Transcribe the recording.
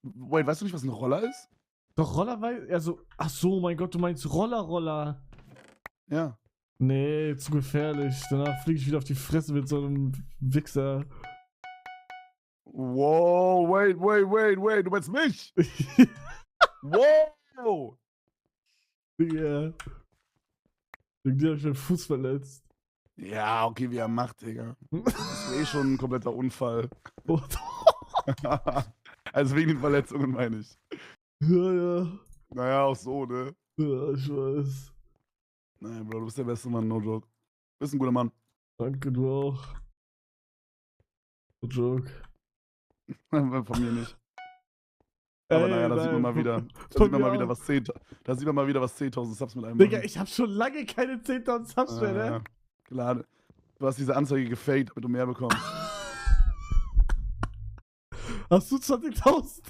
Wait, weißt du nicht, was ein Roller ist? Doch, Roller war. Also, ach so, mein Gott, du meinst Roller. Ja. Nee, zu gefährlich. Danach fliege ich wieder auf die Fresse mit so einem Wichser. Wow, wait, du meinst mich? Wow! Digga. Wegen dir hab ich meinen Fuß verletzt. Ja, okay, wie er macht, Digga. Das ist eh schon ein kompletter Unfall. Also wegen den Verletzungen meine ich. Ja. Naja, auch so, ne? Ja, ich weiß. Naja, Bro, du bist der beste Mann, no joke. Du bist ein guter Mann. Danke, du auch. No joke. Von mir nicht. Aber naja, da sieht man mal wieder. Da sieht man mal wieder, was 10.000 Subs mit einem Digga, machen. ich hab schon lange keine 10.000 Subs mehr, ne? Klar. Du hast diese Anzeige gefaked, damit du mehr bekommst. Hast du 20.000?